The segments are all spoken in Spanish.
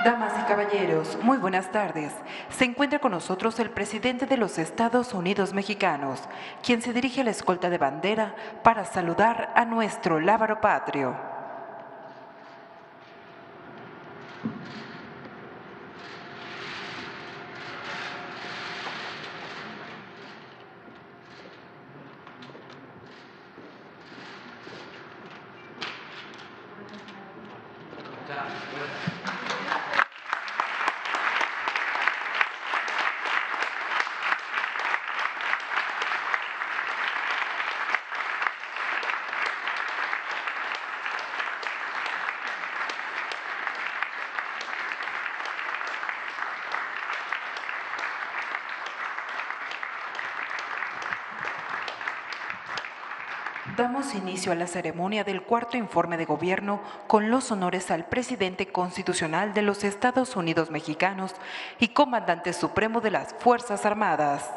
Damas y caballeros, muy buenas tardes. Se encuentra con nosotros el presidente de los Estados Unidos mexicanos, quien se dirige a la escolta de bandera para saludar a nuestro lábaro patrio. Damos inicio a la ceremonia del cuarto informe de gobierno con los honores al presidente constitucional de los Estados Unidos mexicanos y comandante supremo de las Fuerzas Armadas.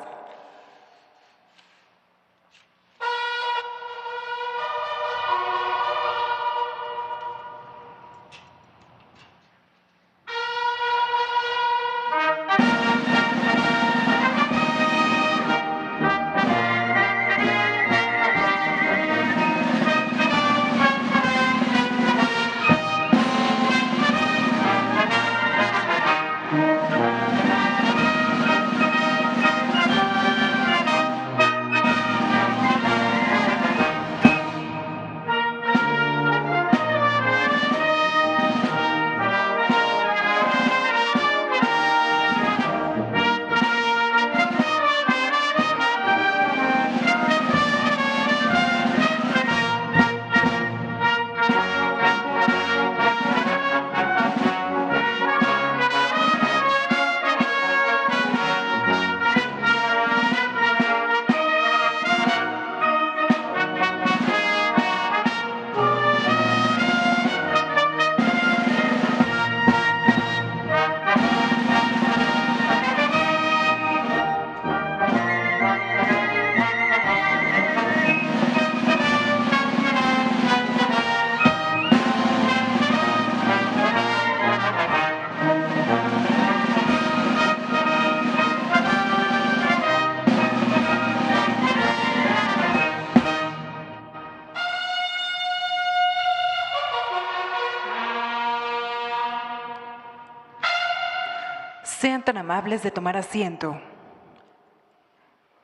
Sean tan amables de tomar asiento.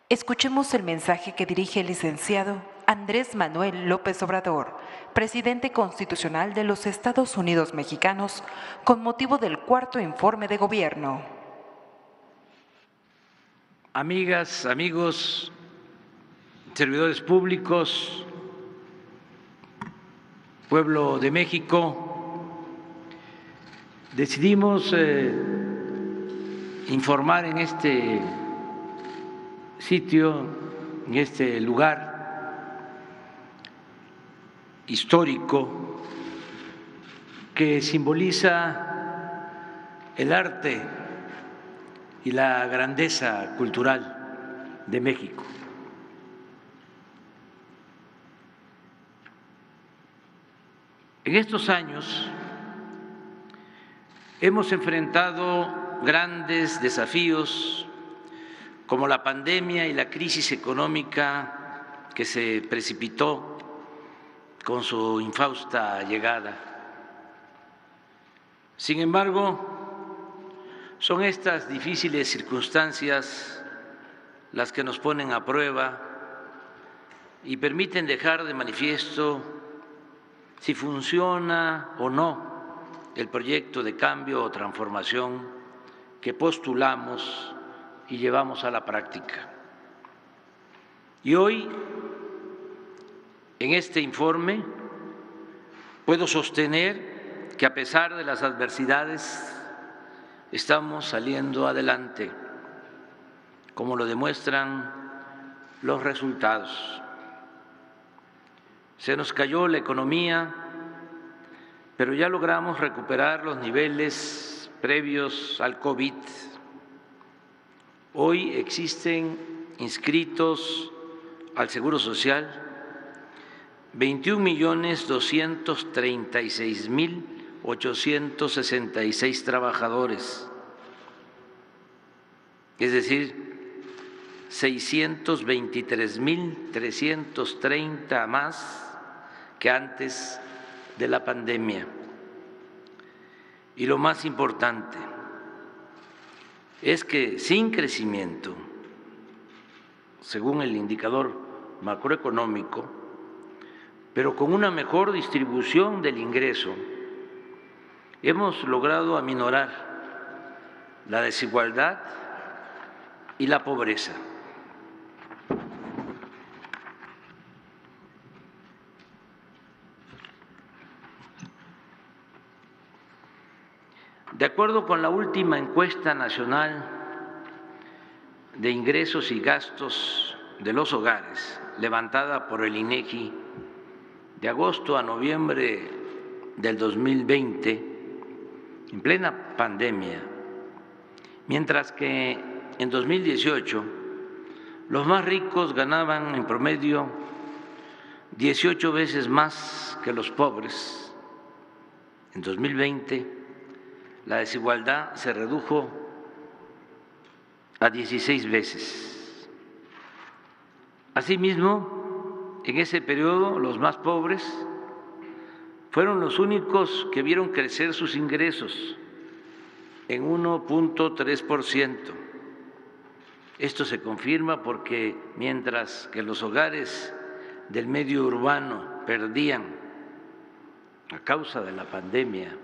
Escuchemos el mensaje que dirige el licenciado Andrés Manuel López Obrador, presidente constitucional de los Estados Unidos mexicanos, con motivo del cuarto informe de gobierno. Amigas, amigos, servidores públicos, pueblo de México, decidimos informar en este sitio, en este lugar histórico que simboliza el arte y la grandeza cultural de México. En estos años hemos enfrentado grandes desafíos como la pandemia y la crisis económica que se precipitó con su infausta llegada. Sin embargo, son estas difíciles circunstancias las que nos ponen a prueba y permiten dejar de manifiesto si funciona o no el proyecto de cambio o transformación que postulamos y llevamos a la práctica. Y hoy, en este informe, puedo sostener que a pesar de las adversidades, estamos saliendo adelante, como lo demuestran los resultados. Se nos cayó la economía, pero ya logramos recuperar los niveles previos al COVID. Hoy existen inscritos al Seguro Social 21.236.000 2.866 trabajadores, es decir, 623.330 más que antes de la pandemia. Y lo más importante es que sin crecimiento, según el indicador macroeconómico, pero con una mejor distribución del ingreso, hemos logrado aminorar la desigualdad y la pobreza. De acuerdo con la última encuesta nacional de ingresos y gastos de los hogares, levantada por el INEGI de agosto a noviembre del 2020, en plena pandemia, mientras que en 2018 los más ricos ganaban en promedio 18 veces más que los pobres, en 2020 la desigualdad se redujo a 16 veces. Asimismo, en ese periodo los más pobres fueron los únicos que vieron crecer sus ingresos en 1.3%. Esto se confirma porque mientras que los hogares del medio urbano perdían, a causa de la pandemia,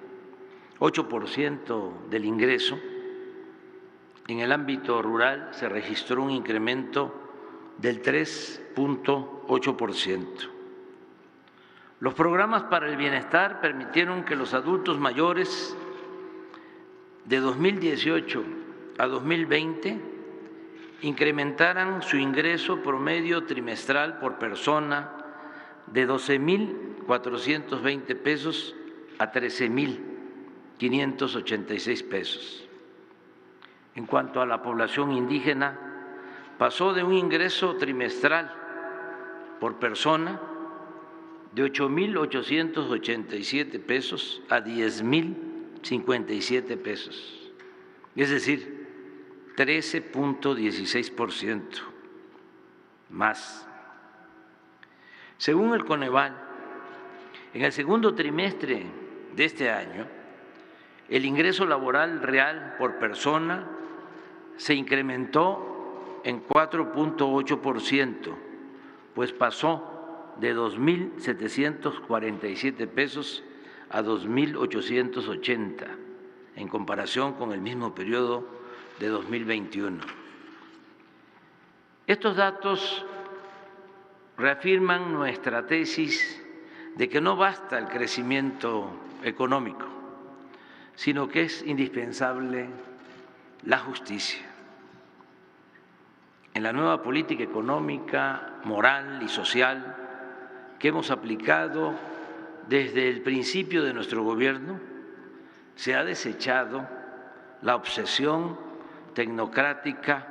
8% del ingreso, en el ámbito rural se registró un incremento del 3.8%. Los programas para el bienestar permitieron que los adultos mayores de 2018 a 2020 incrementaran su ingreso promedio trimestral por persona de 12.420 pesos a 13.586 pesos. En cuanto a la población indígena, pasó de un ingreso trimestral por persona de 8.887 pesos a 10.057 pesos, es decir, 13.16% más. Según el Coneval, en el segundo trimestre de este año, el ingreso laboral real por persona se incrementó en 4.8%, pues pasó de 2.747 pesos a 2.880 en comparación con el mismo periodo de 2021. Estos datos reafirman nuestra tesis de que no basta el crecimiento económico, sino que es indispensable la justicia. En la nueva política económica, moral y social que hemos aplicado desde el principio de nuestro gobierno, se ha desechado la obsesión tecnocrática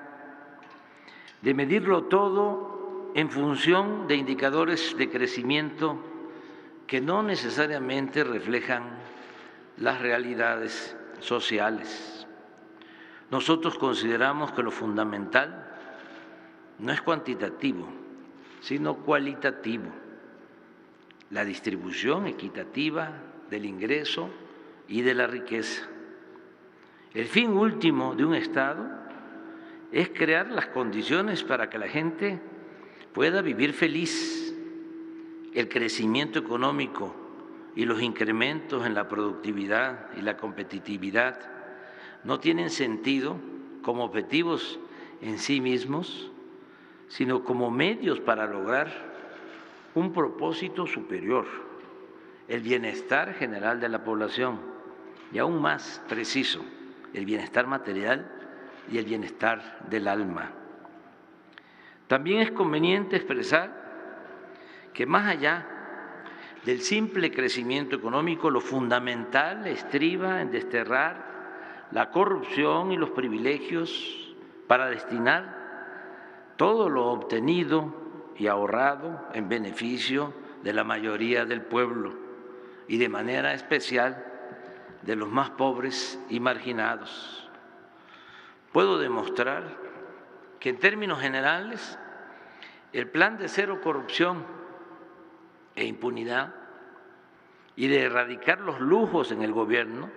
de medirlo todo en función de indicadores de crecimiento que no necesariamente reflejan las realidades sociales. Nosotros consideramos que lo fundamental no es cuantitativo, sino cualitativo, la distribución equitativa del ingreso y de la riqueza. El fin último de un Estado es crear las condiciones para que la gente pueda vivir feliz. El crecimiento económico y los incrementos en la productividad y la competitividad no tienen sentido como objetivos en sí mismos, sino como medios para lograr un propósito superior, el bienestar general de la población y aún más preciso, el bienestar material y el bienestar del alma. También es conveniente expresar que más allá del simple crecimiento económico, lo fundamental estriba en desterrar la corrupción y los privilegios para destinar todo lo obtenido y ahorrado en beneficio de la mayoría del pueblo y de manera especial de los más pobres y marginados. Puedo demostrar que en términos generales el plan de cero corrupción e impunidad y de erradicar los lujos en el gobierno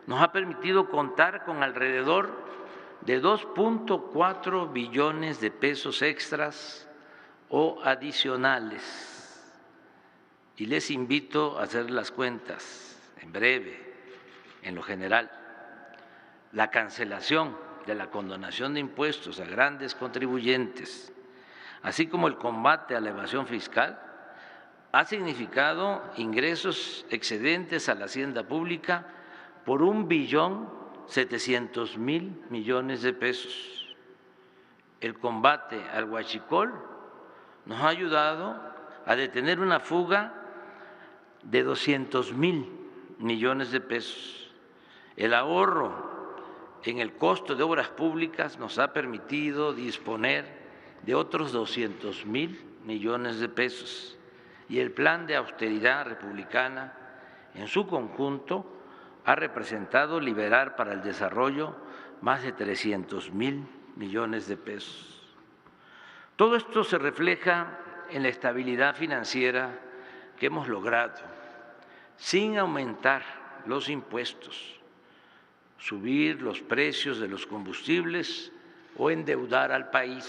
nos ha permitido contar con alrededor de 2.4 billones de pesos extras o adicionales. Y les invito a hacer las cuentas en breve, en lo general. La cancelación de la condonación de impuestos a grandes contribuyentes, así como el combate a la evasión fiscal, ha significado ingresos excedentes a la hacienda pública por 1.700.000 millones de pesos. El combate al huachicol nos ha ayudado a detener una fuga de 200.000 millones de pesos. El ahorro en el costo de obras públicas nos ha permitido disponer de otros 200.000 millones de pesos. Y el plan de austeridad republicana en su conjunto ha representado liberar para el desarrollo más de 300.000 millones de pesos. Todo esto se refleja en la estabilidad financiera que hemos logrado, sin aumentar los impuestos, subir los precios de los combustibles o endeudar al país.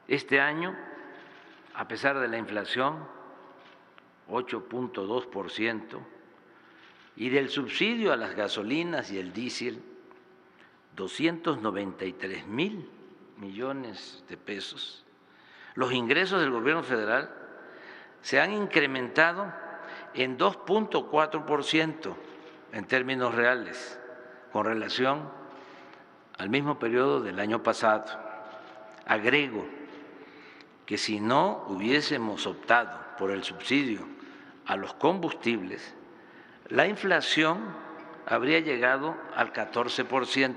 Este año, a pesar de la inflación, 8.2%, y del subsidio a las gasolinas y el diésel, 293.000 millones de pesos, los ingresos del gobierno federal se han incrementado en 2.4% en términos reales con relación al mismo periodo del año pasado. Agrego que si no hubiésemos optado por el subsidio a los combustibles, la inflación habría llegado al 14%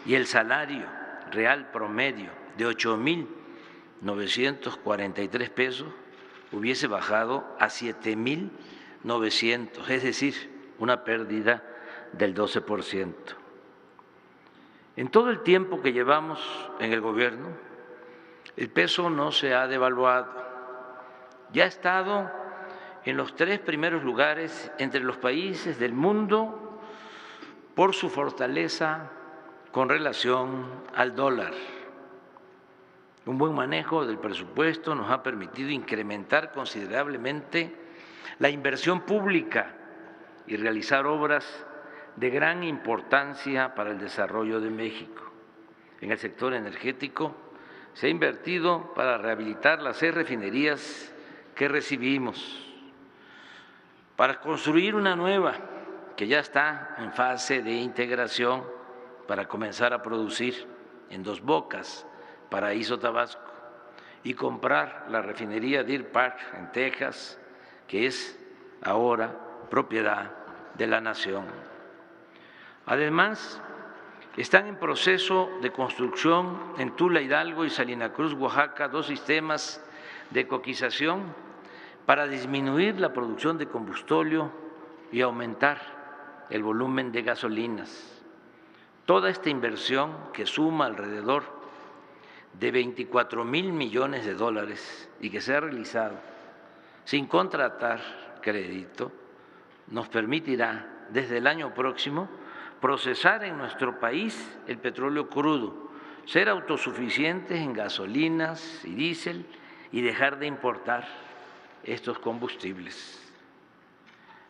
y el salario real promedio de 8.943 pesos hubiese bajado a 7.900, es decir, una pérdida del 12%. En todo el tiempo que llevamos en el gobierno, el peso no se ha devaluado. Ya ha estado en los 3 primeros lugares entre los países del mundo por su fortaleza con relación al dólar. Un buen manejo del presupuesto nos ha permitido incrementar considerablemente la inversión pública y realizar obras de gran importancia para el desarrollo de México. En el sector energético se ha invertido para rehabilitar las 6 refinerías que recibimos, para construir una nueva que ya está en fase de integración para comenzar a producir en Dos Bocas, Paraíso, Tabasco, y comprar la refinería Deer Park en Texas, que es ahora propiedad de la nación. Además, están en proceso de construcción en Tula, Hidalgo y Salina Cruz, Oaxaca, 2 sistemas de coquización para disminuir la producción de combustóleo y aumentar el volumen de gasolinas. Toda esta inversión, que suma alrededor de 24.000 millones de dólares y que se ha realizado sin contratar crédito, nos permitirá desde el año próximo procesar en nuestro país el petróleo crudo, ser autosuficientes en gasolinas y diésel y dejar de importar estos combustibles.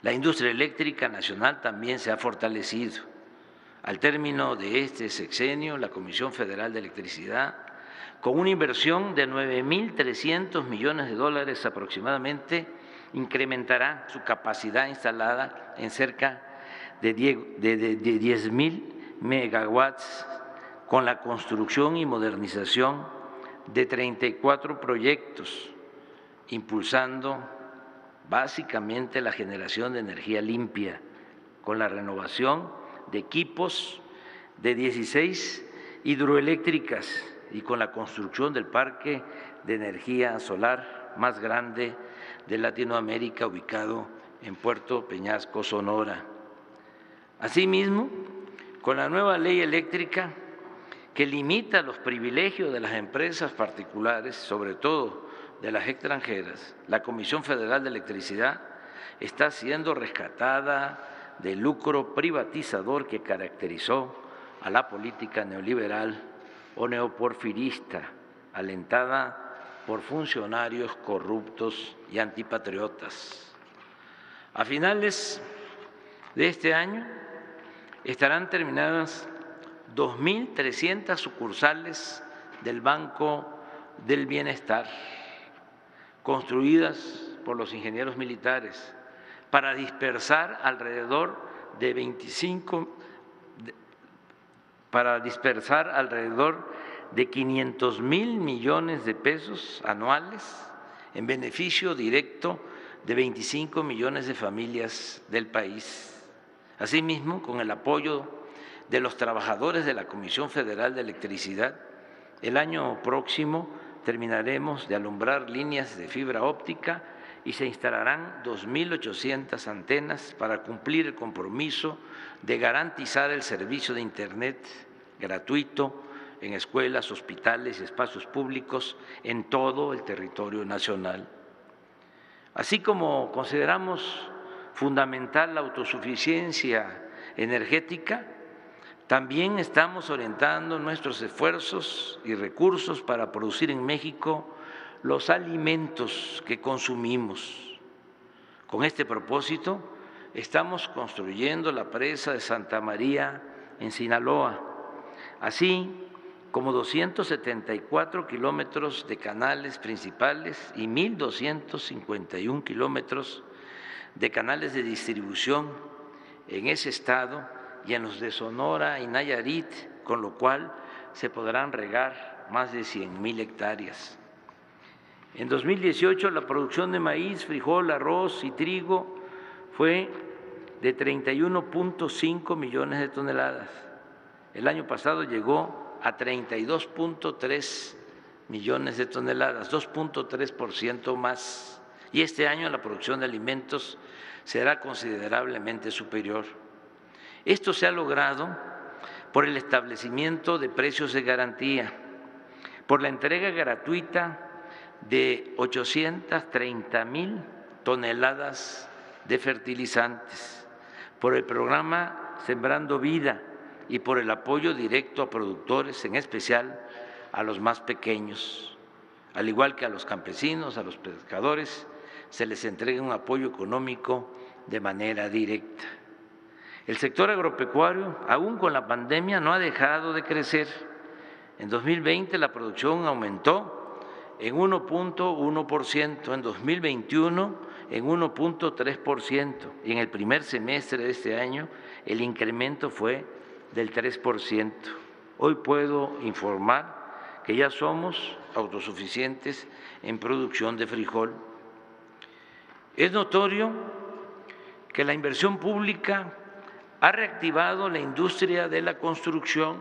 La industria eléctrica nacional también se ha fortalecido. Al término de este sexenio, la Comisión Federal de Electricidad, con una inversión de 9.300 millones de dólares aproximadamente, incrementará su capacidad instalada en cerca de 10.000 megawatts con la construcción y modernización de 34 proyectos, impulsando básicamente la generación de energía limpia con la renovación de equipos de 16 hidroeléctricas y con la construcción del parque de energía solar más grande de Latinoamérica, ubicado en Puerto Peñasco, Sonora. Asimismo, con la nueva ley eléctrica que limita los privilegios de las empresas particulares, sobre todo de las extranjeras, la Comisión Federal de Electricidad está siendo rescatada del lucro privatizador que caracterizó a la política neoliberal o neoporfirista, alentada por funcionarios corruptos y antipatriotas. A finales de este año estarán terminadas 2.300 sucursales del Banco del Bienestar, construidas por los ingenieros militares para dispersar alrededor de 500,000 millones de pesos anuales en beneficio directo de 25 millones de familias del país. Asimismo, con el apoyo de los trabajadores de la Comisión Federal de Electricidad, el año próximo terminaremos de alumbrar líneas de fibra óptica y se instalarán 2.800 antenas para cumplir el compromiso de garantizar el servicio de Internet gratuito en escuelas, hospitales y espacios públicos en todo el territorio nacional. Así como consideramos fundamental la autosuficiencia energética, también estamos orientando nuestros esfuerzos y recursos para producir en México los alimentos que consumimos. Con este propósito, estamos construyendo la presa de Santa María en Sinaloa, así como 274 kilómetros de canales principales y 1.251 kilómetros de canales de distribución en ese estado y en los de Sonora y Nayarit, con lo cual se podrán regar más de 100,000 hectáreas. En 2018 la producción de maíz, frijol, arroz y trigo fue de 31.5 millones de toneladas. El año pasado llegó a 32.3 millones de toneladas, 2.3% más. Y este año la producción de alimentos será considerablemente superior. Esto se ha logrado por el establecimiento de precios de garantía, por la entrega gratuita de 830,000 toneladas de fertilizantes, por el programa Sembrando Vida y por el apoyo directo a productores, en especial a los más pequeños. Al igual que a los campesinos, a los pescadores, se les entrega un apoyo económico de manera directa. El sector agropecuario, aún con la pandemia, no ha dejado de crecer. En 2020 la producción aumentó en 1.1%, en 2021 en 1.3% y en el primer semestre de este año el incremento fue del 3%. Hoy puedo informar que ya somos autosuficientes en producción de frijol. Es notorio que la inversión pública ha reactivado la industria de la construcción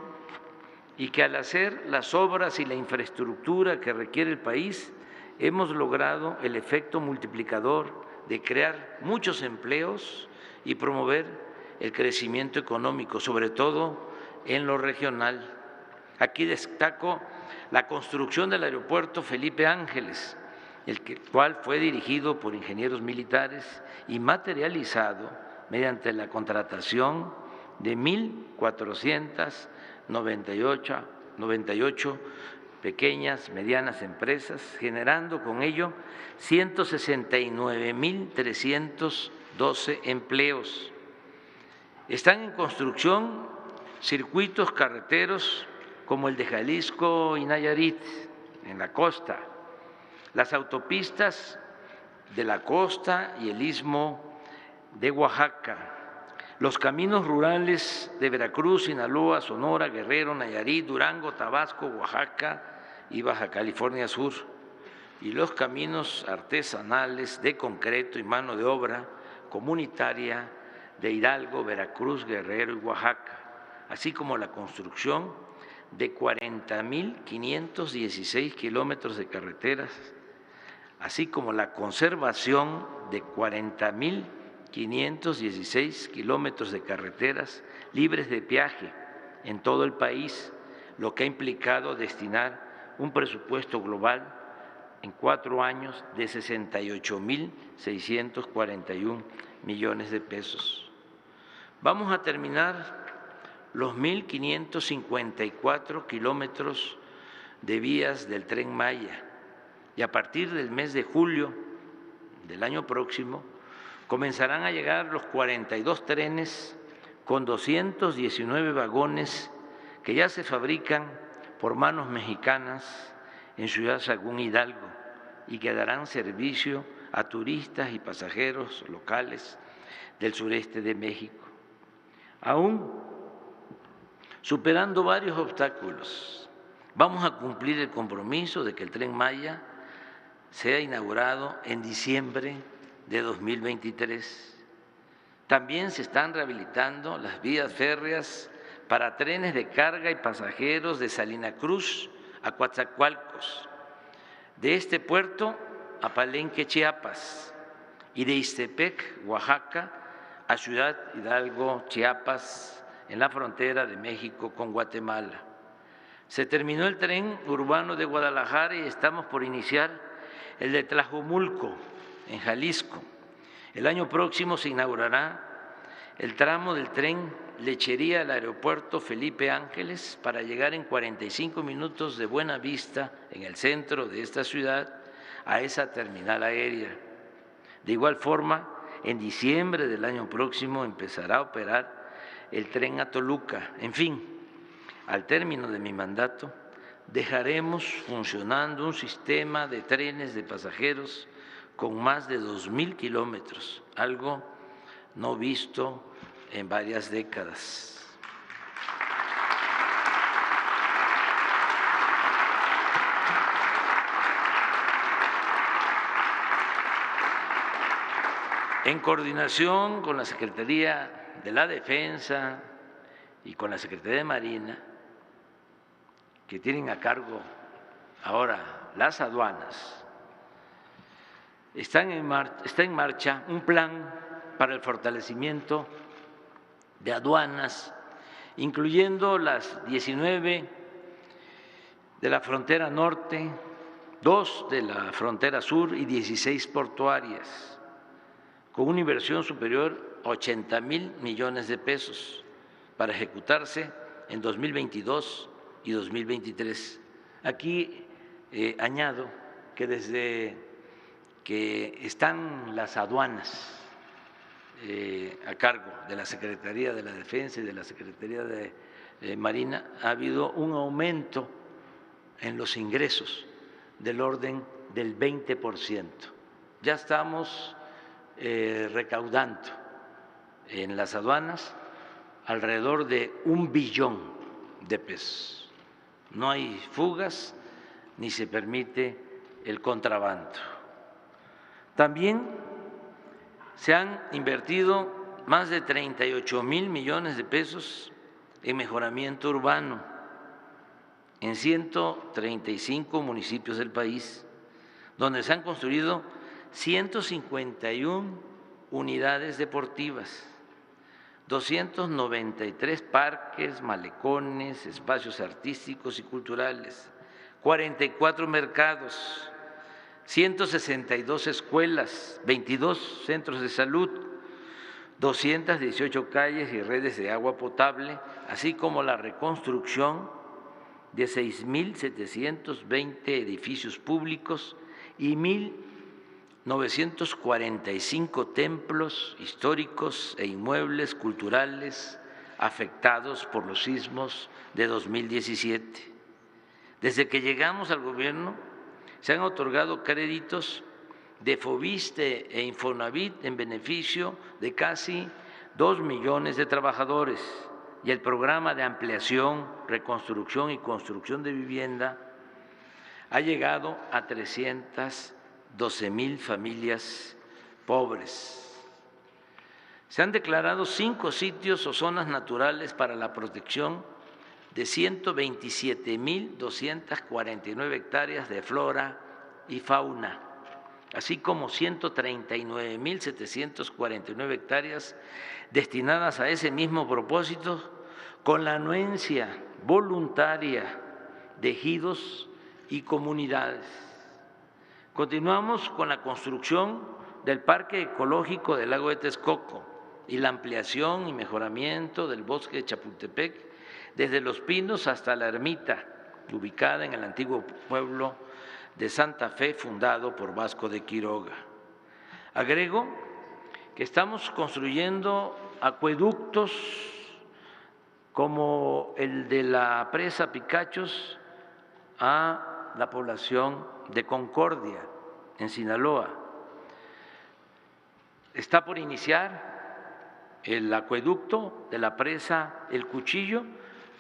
y que al hacer las obras y la infraestructura que requiere el país, hemos logrado el efecto multiplicador de crear muchos empleos y promover el crecimiento económico, sobre todo en lo regional. Aquí destaco la construcción del aeropuerto Felipe Ángeles, el cual fue dirigido por ingenieros militares y materializado mediante la contratación de 1.498 pequeñas, medianas empresas, generando con ello 169,312 empleos. Están en construcción circuitos carreteros como el de Jalisco y Nayarit, en la costa, las autopistas de la costa y el istmo de Oaxaca, los caminos rurales de Veracruz, Sinaloa, Sonora, Guerrero, Nayarit, Durango, Tabasco, Oaxaca y Baja California Sur, y los caminos artesanales de concreto y mano de obra comunitaria de Hidalgo, Veracruz, Guerrero y Oaxaca, así como la construcción de 40,516 kilómetros de carreteras, así como la conservación de 40,000 516 kilómetros de carreteras libres de peaje en todo el país, lo que ha implicado destinar un presupuesto global en 4 años de 68.641 millones de pesos. Vamos a terminar los 1.554 kilómetros de vías del Tren Maya y a partir del mes de julio del año próximo comenzarán a llegar los 42 trenes con 219 vagones que ya se fabrican por manos mexicanas en Ciudad Sagún, Hidalgo, y que darán servicio a turistas y pasajeros locales del sureste de México. Aún superando varios obstáculos, vamos a cumplir el compromiso de que el Tren Maya sea inaugurado en diciembre de 2023. También se están rehabilitando las vías férreas para trenes de carga y pasajeros de Salina Cruz a Coatzacoalcos, de este puerto a Palenque, Chiapas, y de Ixtepec, Oaxaca, a Ciudad Hidalgo, Chiapas, en la frontera de México con Guatemala. Se terminó el tren urbano de Guadalajara y estamos por iniciar el de Tlajomulco, en Jalisco. El año próximo se inaugurará el tramo del tren Lechería al aeropuerto Felipe Ángeles para llegar en 45 minutos de Buena Vista, en el centro de esta ciudad, a esa terminal aérea. De igual forma, en diciembre del año próximo empezará a operar el tren a Toluca. En fin, al término de mi mandato, dejaremos funcionando un sistema de trenes de pasajeros con más de 2.000 kilómetros, algo no visto en varias décadas. En coordinación con la Secretaría de la Defensa y con la Secretaría de Marina, que tienen a cargo ahora las aduanas, está en marcha un plan para el fortalecimiento de aduanas, incluyendo las 19 de la frontera norte, 2 de la frontera sur y 16 portuarias, con una inversión superior a 80,000 millones de pesos para ejecutarse en 2022 y 2023. Aquí añado que desde que están las aduanas a cargo de la Secretaría de la Defensa y de la Secretaría de Marina, ha habido un aumento en los ingresos del orden del 20%. Ya estamos recaudando en las aduanas alrededor de 1 billón de pesos. No hay fugas ni se permite el contrabando. También se han invertido más de 38,000 millones de pesos en mejoramiento urbano en 135 municipios del país, donde se han construido 151 unidades deportivas, 293 parques, malecones, espacios artísticos y culturales, 44 mercados, 162 escuelas, 22 centros de salud, 218 calles y redes de agua potable, así como la reconstrucción de 6.720 edificios públicos y 1.945 templos históricos e inmuebles culturales afectados por los sismos de 2017. Desde que llegamos al gobierno, se han otorgado créditos de Foviste e Infonavit en beneficio de casi 2 millones de trabajadores, y el programa de ampliación, reconstrucción y construcción de vivienda ha llegado a 312,000 familias pobres. Se han declarado 5 sitios o zonas naturales para la protección de 127,249 hectáreas de flora y fauna, así como 139.749 hectáreas destinadas a ese mismo propósito, con la anuencia voluntaria de ejidos y comunidades. Continuamos con la construcción del Parque Ecológico del Lago de Texcoco y la ampliación y mejoramiento del bosque de Chapultepec, desde Los Pinos hasta la Ermita, ubicada en el antiguo pueblo de Santa Fe, fundado por Vasco de Quiroga. Agrego que estamos construyendo acueductos como el de la presa Picachos a la población de Concordia, en Sinaloa. Está por iniciar el acueducto de la presa El Cuchillo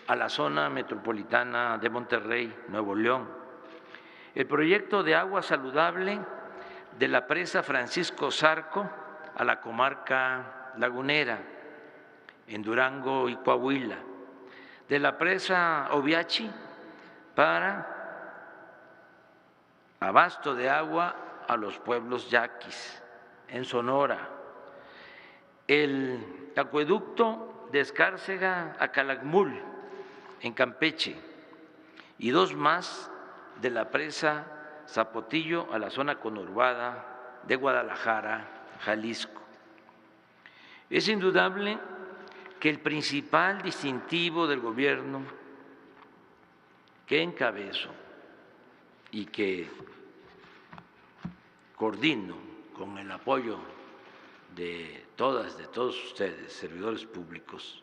a la zona metropolitana de Monterrey, Nuevo León. El proyecto de agua saludable de la presa Francisco Zarco a la comarca lagunera, en Durango y Coahuila. De la presa Oviachi para abasto de agua a los pueblos yaquis, en Sonora. El acueducto de Escárcega a Calakmul, en Campeche, y dos más de la presa Zapotillo a la zona conurbada de Guadalajara, Jalisco. Es indudable que el principal distintivo del gobierno que encabezo y que coordino con el apoyo de todas, de todos ustedes, servidores públicos,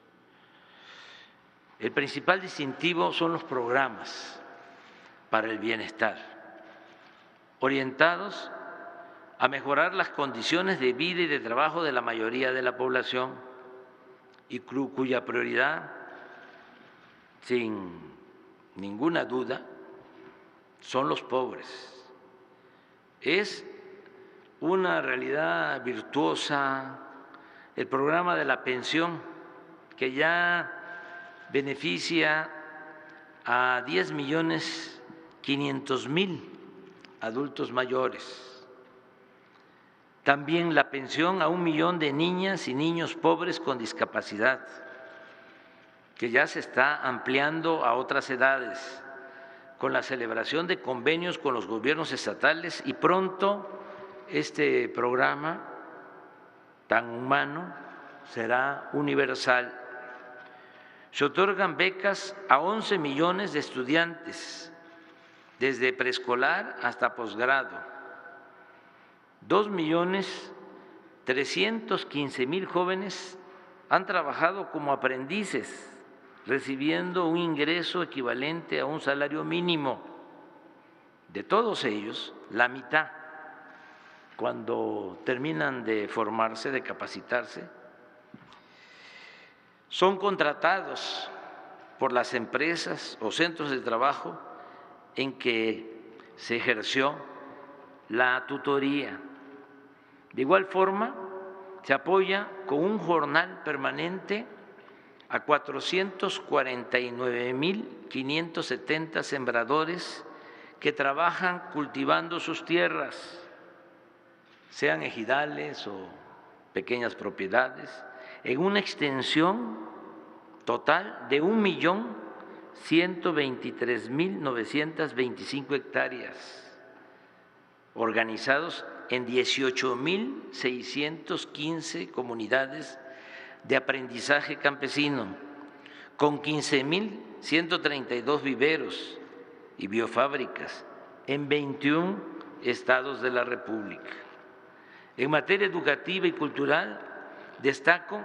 el principal distintivo son los programas para el bienestar, orientados a mejorar las condiciones de vida y de trabajo de la mayoría de la población y cuya prioridad, sin ninguna duda, son los pobres. Es una realidad virtuosa el programa de la pensión, que ya beneficia a 10.500.000 adultos mayores. También la pensión a 1 millón de niñas y niños pobres con discapacidad, que ya se está ampliando a otras edades, con la celebración de convenios con los gobiernos estatales, y pronto este programa tan humano será universal. Se otorgan becas a 11 millones de estudiantes, desde preescolar hasta posgrado. 2.315.000 jóvenes han trabajado como aprendices, recibiendo un ingreso equivalente a un salario mínimo. De todos ellos, la mitad, cuando terminan de formarse, de capacitarse, son contratados por las empresas o centros de trabajo en que se ejerció la tutoría. De igual forma, se apoya con un jornal permanente a 449.570 sembradores que trabajan cultivando sus tierras, sean ejidales o pequeñas propiedades, en una extensión total de 1.123.925 hectáreas, organizados en 18.615 comunidades de aprendizaje campesino, con 15.132 viveros y biofábricas en 21 estados de la República. En materia educativa y cultural, destaco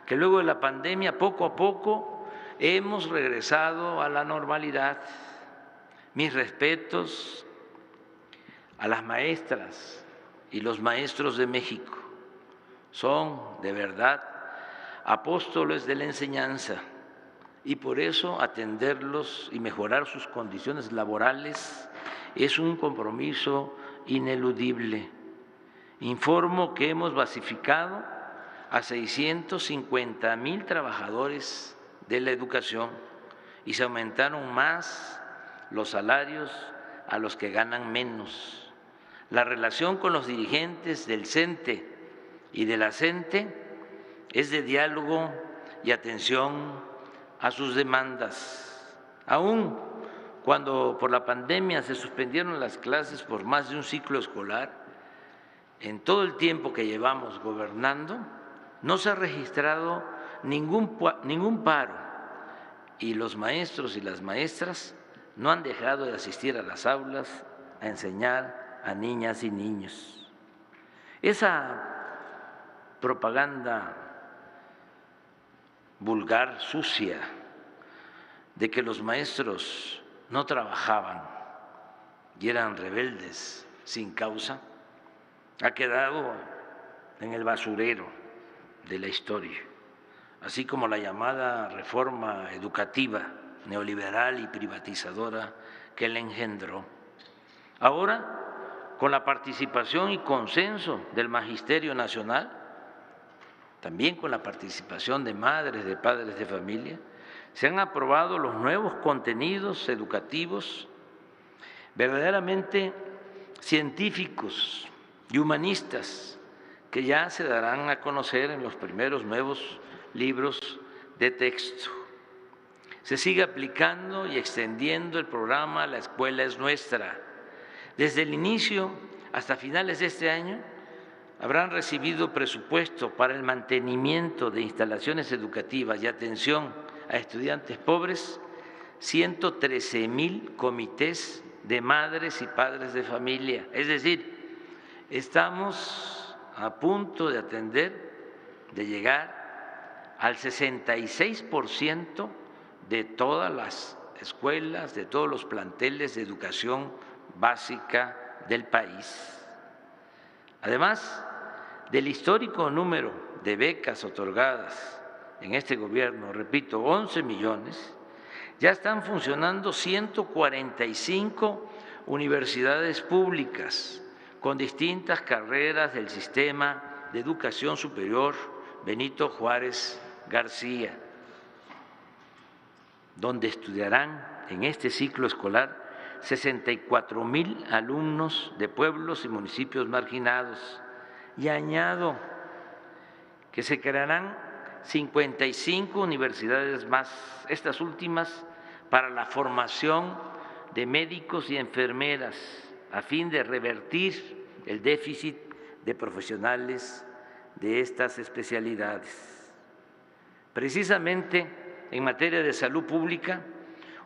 que luego de la pandemia, poco a poco, hemos regresado a la normalidad. Mis respetos a las maestras y los maestros de México. Son de verdad apóstoles de la enseñanza, y por eso atenderlos y mejorar sus condiciones laborales es un compromiso ineludible. Informo que hemos basificado a 650.000 trabajadores de la educación y se aumentaron más los salarios a los que ganan menos. La relación con los dirigentes del CENTE y de la CENTE es de diálogo y atención a sus demandas. Aún cuando por la pandemia se suspendieron las clases por más de un ciclo escolar, en todo el tiempo que llevamos gobernando, no se ha registrado ningún paro y los maestros y las maestras no han dejado de asistir a las aulas a enseñar a niñas y niños. Esa propaganda vulgar, sucia, de que los maestros no trabajaban y eran rebeldes sin causa, ha quedado en el basurero de la historia, así como la llamada reforma educativa neoliberal y privatizadora que la engendró. Ahora, con la participación y consenso del Magisterio Nacional, también con la participación de madres, de padres de familia, se han aprobado los nuevos contenidos educativos verdaderamente científicos y humanistas que ya se darán a conocer en los primeros nuevos libros de texto. Se sigue aplicando y extendiendo el programa La Escuela es Nuestra. Desde el inicio hasta finales de este año habrán recibido presupuesto para el mantenimiento de instalaciones educativas y atención a estudiantes pobres 113,000 comités de madres y padres de familia. Es decir, estamos a punto de atender, de llegar al 66% de todas las escuelas, de todos los planteles de educación básica del país. Además del histórico número de becas otorgadas en este gobierno, repito, 11 millones, ya están funcionando 145 universidades públicas con distintas carreras del sistema de educación superior Benito Juárez García, donde estudiarán en este ciclo escolar 64,000 alumnos de pueblos y municipios marginados. Y añado que se crearán 55 universidades más, estas últimas para la formación de médicos y enfermeras, a fin de revertir el déficit de profesionales de estas especialidades. Precisamente en materia de salud pública,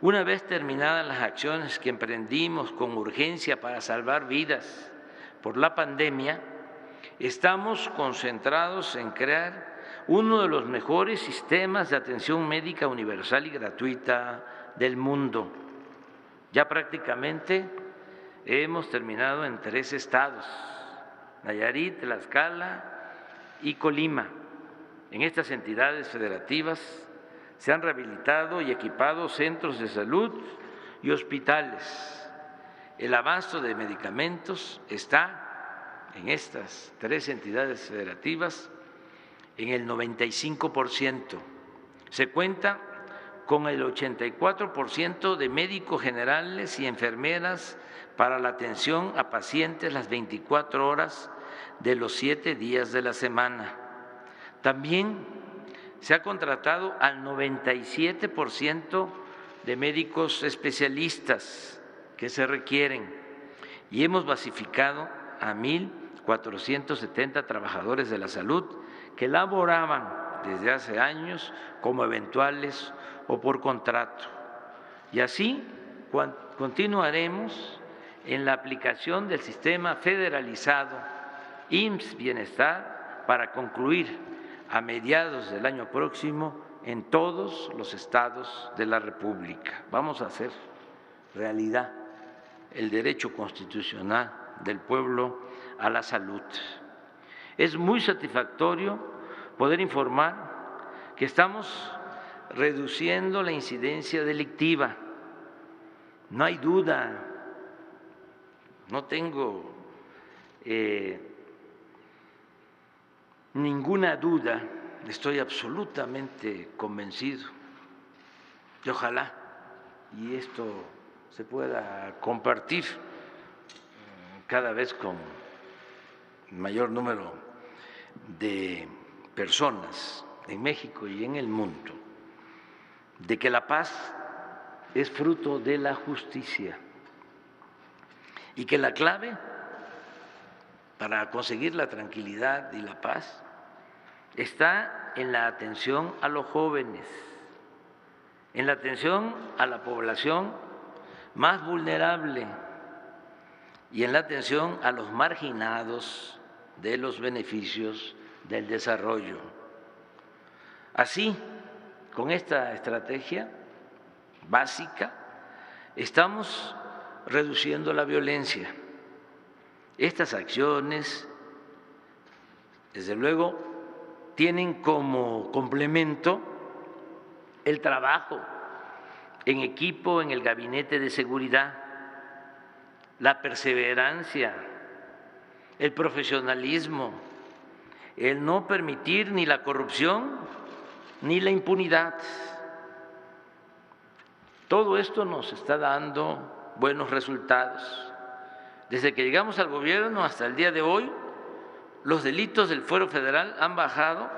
una vez terminadas las acciones que emprendimos con urgencia para salvar vidas por la pandemia, estamos concentrados en crear uno de los mejores sistemas de atención médica universal y gratuita del mundo. Ya prácticamente hemos terminado en 3 estados, Nayarit, Tlaxcala y Colima. En estas entidades federativas se han rehabilitado y equipado centros de salud y hospitales. El abasto de medicamentos está en estas 3 entidades federativas en el 95%. Se cuenta con el 84% de médicos generales y enfermeras para la atención a pacientes las 24 horas de los 7 días de la semana. También se ha contratado al 97% de médicos especialistas que se requieren y hemos basificado a 1,470 trabajadores de la salud que laboraban desde hace años como eventuales o por contrato. Y así continuaremos en la aplicación del sistema federalizado IMSS Bienestar para concluir a mediados del año próximo en todos los estados de la República. Vamos a hacer realidad el derecho constitucional del pueblo a la salud. Es muy satisfactorio poder informar que estamos reduciendo la incidencia delictiva. No hay duda, no tengo ninguna duda, estoy absolutamente convencido y ojalá y esto se pueda compartir cada vez con mayor número de personas en México y en el mundo, de que la paz es fruto de la justicia y que la clave para conseguir la tranquilidad y la paz está en la atención a los jóvenes, en la atención a la población más vulnerable y en la atención a los marginados de los beneficios del desarrollo. Así, con esta estrategia básica, estamos reduciendo la violencia. Estas acciones, desde luego, tienen como complemento el trabajo en equipo en el Gabinete de Seguridad, la perseverancia, el profesionalismo, el no permitir ni la corrupción ni la impunidad. Todo esto nos está dando buenos resultados. Desde que llegamos al gobierno hasta el día de hoy, los delitos del fuero federal han bajado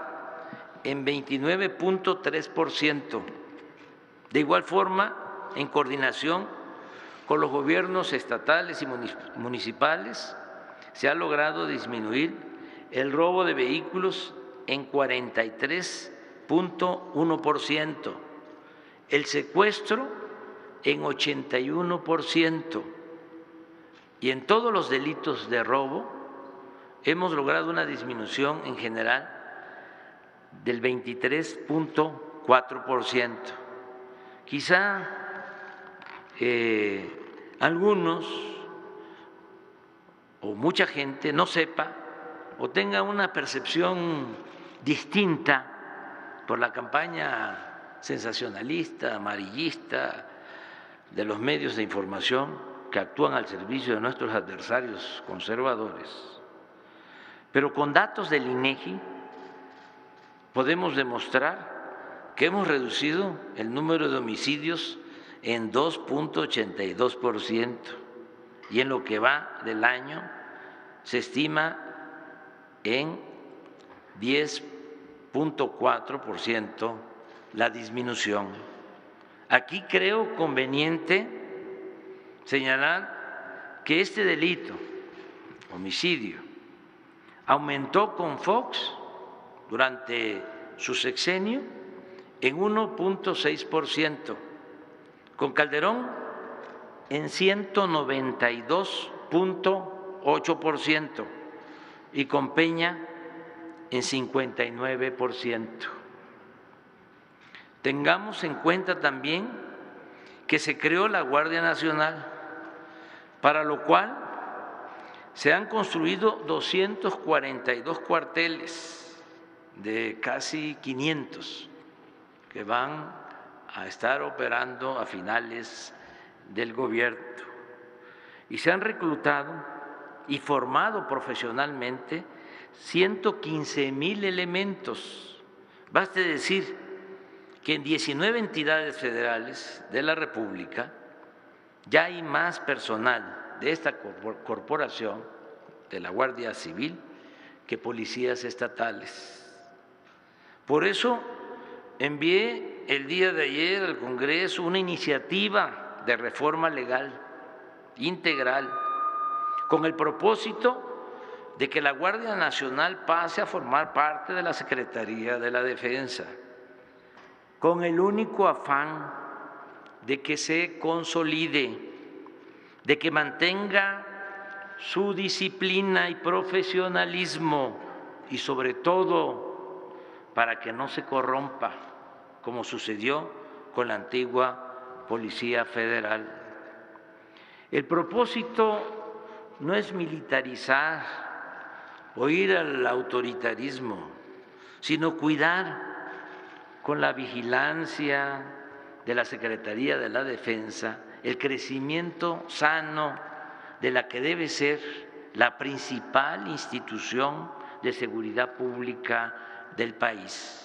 en 29.3%. De igual forma, en coordinación con los gobiernos estatales y municipales, se ha logrado disminuir el robo de vehículos en 43.1%, el secuestro en 81%, y en todos los delitos de robo hemos logrado una disminución en general del 23.4%. Quizá algunos o mucha gente no sepa o tenga una percepción distinta por la campaña sensacionalista, amarillista de los medios de información que actúan al servicio de nuestros adversarios conservadores. Pero con datos del INEGI podemos demostrar que hemos reducido el número de homicidios en 2.82%, y en lo que va del año se estima en 10.4% la disminución. Aquí creo conveniente señalar que este delito, homicidio, aumentó con Fox durante su sexenio en 1.6%, con Calderón en 192.8% y con Peña en 59%. Tengamos en cuenta también que se creó la Guardia Nacional, para lo cual se han construido 242 cuarteles de casi 500 que van a estar operando a finales del gobierno, y se han reclutado y formado profesionalmente 115,000 elementos. Baste decir que en 19 entidades federales de la República ya hay más personal de esta corporación, de la Guardia Civil, que policías estatales. Por eso envié el día de ayer al Congreso una iniciativa de reforma legal integral con el propósito de que la Guardia Nacional pase a formar parte de la Secretaría de la Defensa, con el único afán de que se consolide, de que mantenga su disciplina y profesionalismo, y sobre todo para que no se corrompa, como sucedió con la antigua Policía Federal. El propósito no es militarizar o ir al autoritarismo, sino cuidar con la vigilancia de la Secretaría de la Defensa el crecimiento sano de la que debe ser la principal institución de seguridad pública del país.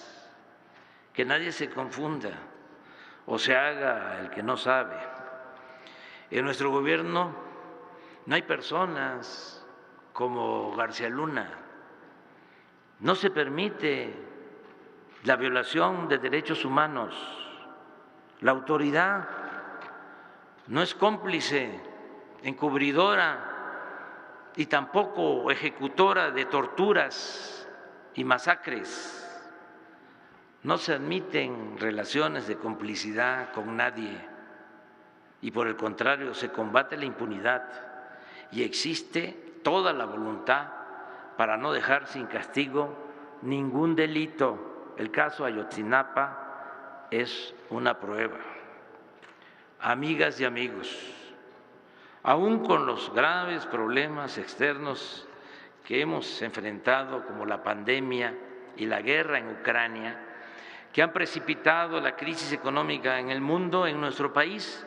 Que nadie se confunda o se haga el que no sabe. En nuestro gobierno No hay personas como García Luna. No se permite la violación de derechos humanos. La autoridad no es cómplice, encubridora y tampoco ejecutora de torturas y masacres. No se admiten relaciones de complicidad con nadie y por el contrario se combate la impunidad y existe toda la voluntad para no dejar sin castigo ningún delito. El caso Ayotzinapa es una prueba. Amigas y amigos, aún con los graves problemas externos que hemos enfrentado, como la pandemia y la guerra en Ucrania, que han precipitado la crisis económica en el mundo, en nuestro país,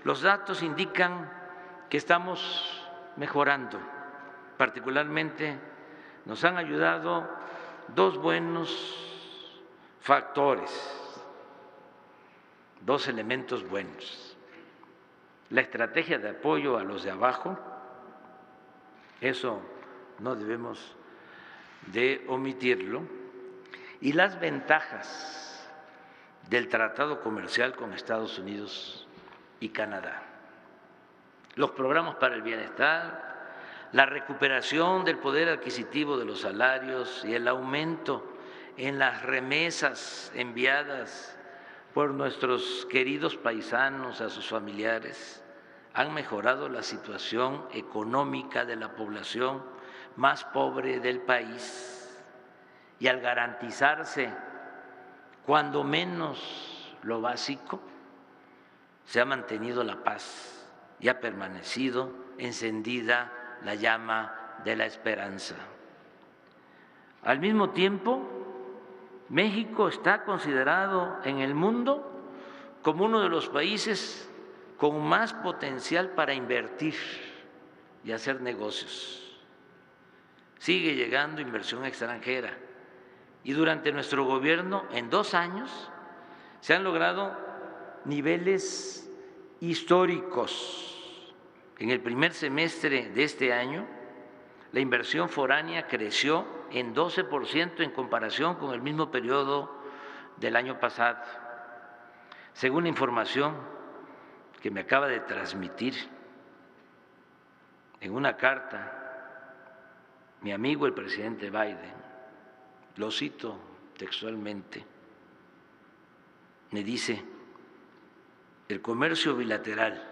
los datos indican que estamos mejorando. Particularmente nos han ayudado dos buenos factores, dos elementos buenos. La estrategia de apoyo a los de abajo, eso no debemos de omitirlo, y las ventajas del tratado comercial con Estados Unidos y Canadá. Los programas para el bienestar, la recuperación del poder adquisitivo de los salarios y el aumento en las remesas enviadas por nuestros queridos paisanos a sus familiares han mejorado la situación económica de la población más pobre del país. Y al garantizarse cuando menos lo básico, se ha mantenido la paz y ha permanecido encendida la llama de la esperanza. Al mismo tiempo, México está considerado en el mundo como uno de los países con más potencial para invertir y hacer negocios. Sigue llegando inversión extranjera y durante nuestro gobierno, en 2 años, se han logrado niveles históricos. En el primer semestre de este año, la inversión foránea creció en 12% en comparación con el mismo periodo del año pasado, según la información que me acaba de transmitir en una carta mi amigo el presidente Biden. Lo cito textualmente. Me dice: el comercio bilateral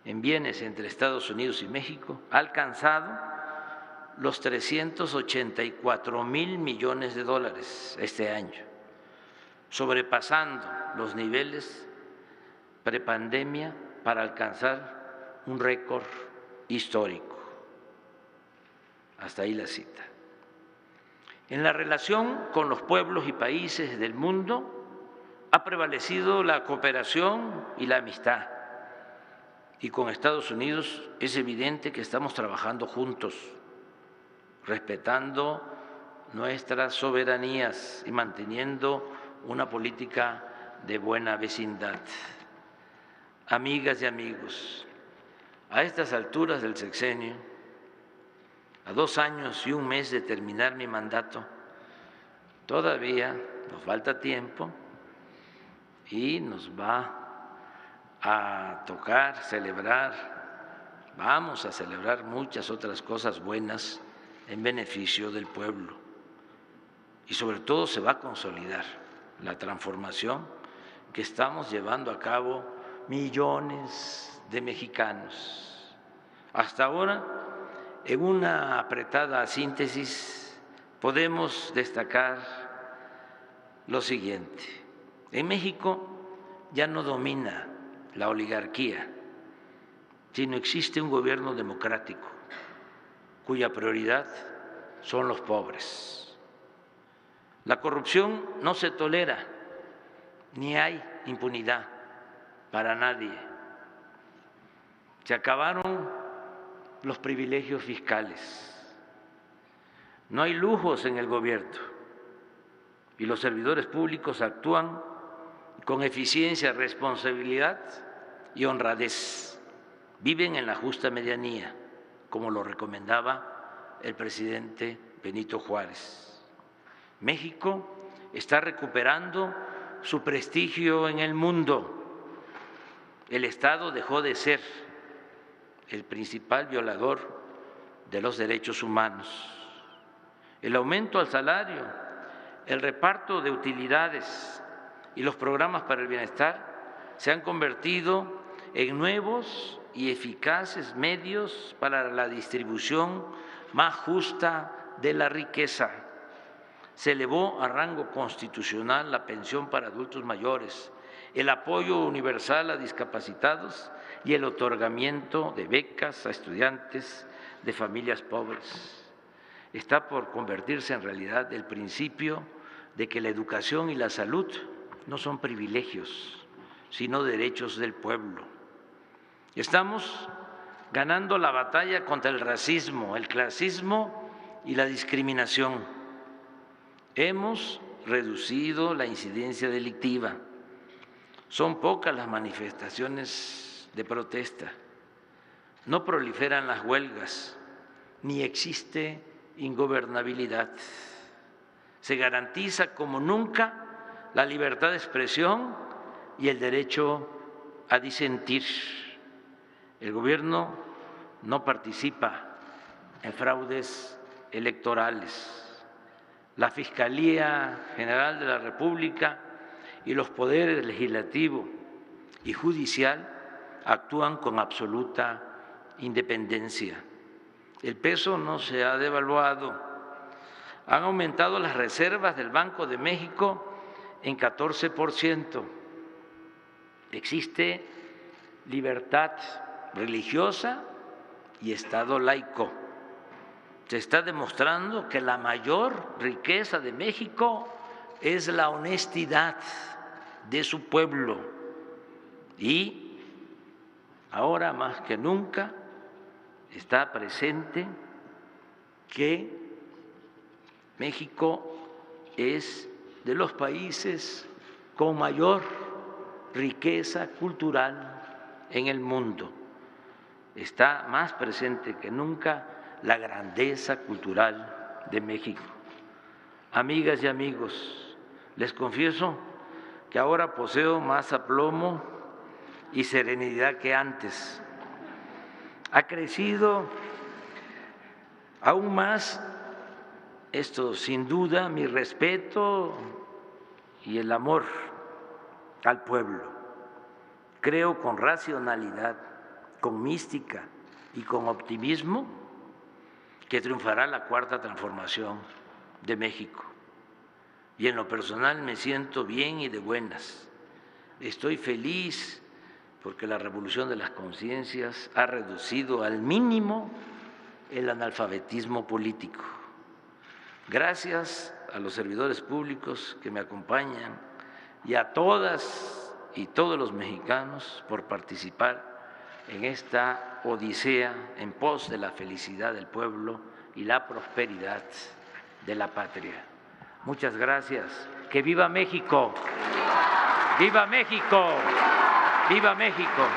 en bienes entre Estados Unidos y México ha alcanzado los 384,000 millones de dólares este año, sobrepasando los niveles prepandemia para alcanzar un récord histórico. Hasta ahí la cita. En la relación con los pueblos y países del mundo ha prevalecido la cooperación y la amistad. Y con Estados Unidos es evidente que estamos trabajando juntos, respetando nuestras soberanías y manteniendo una política de buena vecindad. Amigas y amigos, a estas alturas del sexenio, a 2 años y 1 mes de terminar mi mandato, todavía nos falta tiempo y nos va a tocar celebrar, vamos a celebrar muchas otras cosas buenas en beneficio del pueblo. Y sobre todo se va a consolidar la transformación que estamos llevando a cabo millones de mexicanos. Hasta ahora, en una apretada síntesis, podemos destacar lo siguiente. En México ya no domina la oligarquía, sino existe un gobierno democrático cuya prioridad son los pobres. La corrupción no se tolera, ni hay impunidad para nadie. Se acabaron los privilegios fiscales. No hay lujos en el gobierno y los servidores públicos actúan con eficiencia, responsabilidad y honradez. viven en la justa medianía, como lo recomendaba el presidente Benito Juárez. México está recuperando su prestigio en el mundo. El Estado dejó de ser el principal violador de los derechos humanos. El aumento al salario, el reparto de utilidades y los programas para el bienestar se han convertido en nuevos y eficaces medios para la distribución más justa de la riqueza. Se elevó a rango constitucional la pensión para adultos mayores, el apoyo universal a discapacitados y el otorgamiento de becas a estudiantes de familias pobres. Está por convertirse en realidad el principio de que la educación y la salud no son privilegios, sino derechos del pueblo. Estamos ganando la batalla contra el racismo, el clasismo y la discriminación. Hemos reducido la incidencia delictiva. Son pocas las manifestaciones de protesta. No proliferan las huelgas, ni existe ingobernabilidad. Se garantiza como nunca la libertad de expresión y el derecho a disentir. El gobierno no participa en fraudes electorales. La Fiscalía General de la República y los poderes legislativo y judicial actúan con absoluta independencia. El peso no se ha devaluado. Han aumentado las reservas del Banco de México en 14%. Existe libertad religiosa y Estado laico. Se está demostrando que la mayor riqueza de México es la honestidad de su pueblo y ahora más que nunca está presente que México es de los países con mayor riqueza cultural en el mundo. Está más presente que nunca la grandeza cultural de México. Amigas y amigos, les confieso que ahora poseo más aplomo y serenidad que antes. Ha crecido aún más, esto sin duda, mi respeto y el amor al pueblo. Creo con racionalidad, con mística y con optimismo que triunfará la cuarta transformación de México. Y en lo personal me siento bien y de buenas. Estoy feliz porque la revolución de las conciencias ha reducido al mínimo el analfabetismo político. Gracias a los servidores públicos que me acompañan y a todas y todos los mexicanos por participar en esta odisea en pos de la felicidad del pueblo y la prosperidad de la patria. Muchas gracias. ¡Que viva México! ¡Viva México! ¡Viva México!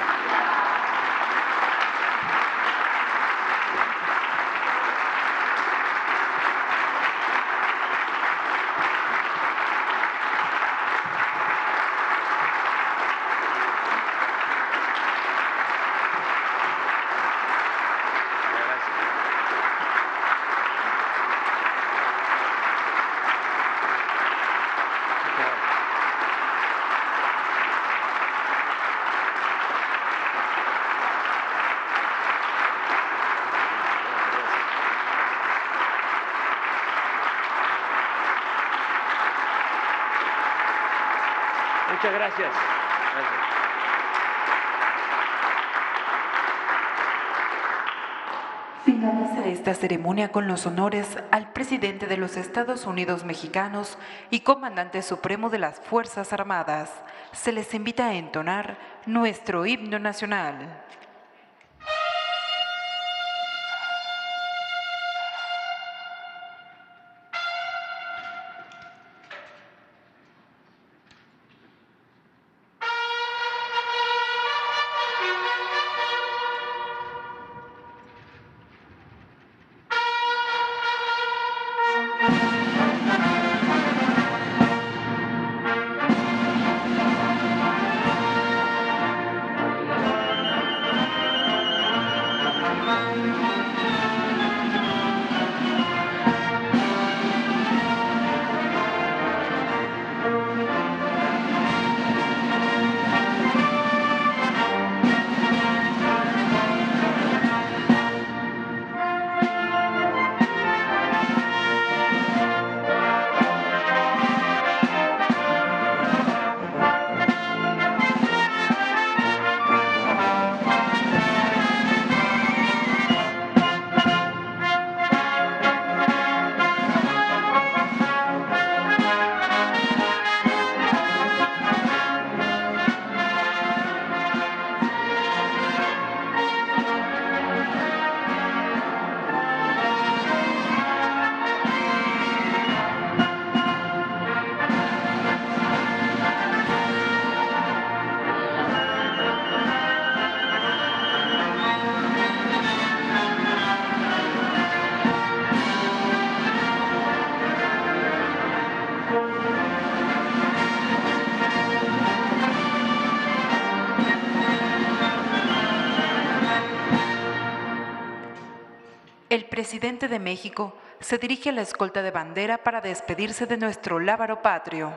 Muchas gracias. Finaliza esta ceremonia con los honores al presidente de los Estados Unidos mexicanos y comandante supremo de las Fuerzas Armadas. Se les invita a entonar nuestro himno nacional. presidente de México se dirige a la escolta de bandera para despedirse de nuestro lábaro patrio.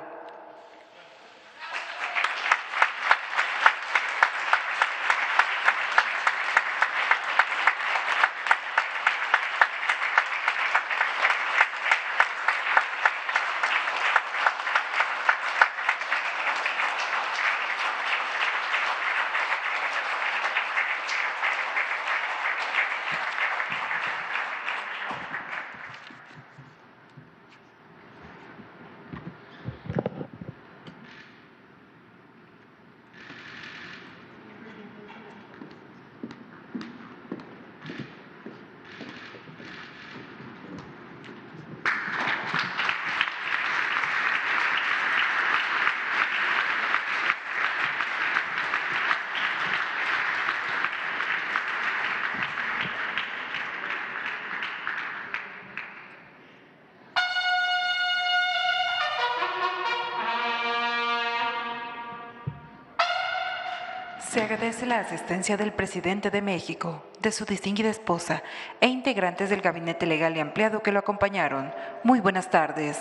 Se agradece la asistencia del presidente de México, de su distinguida esposa e integrantes del gabinete legal y ampliado que lo acompañaron. Muy buenas tardes.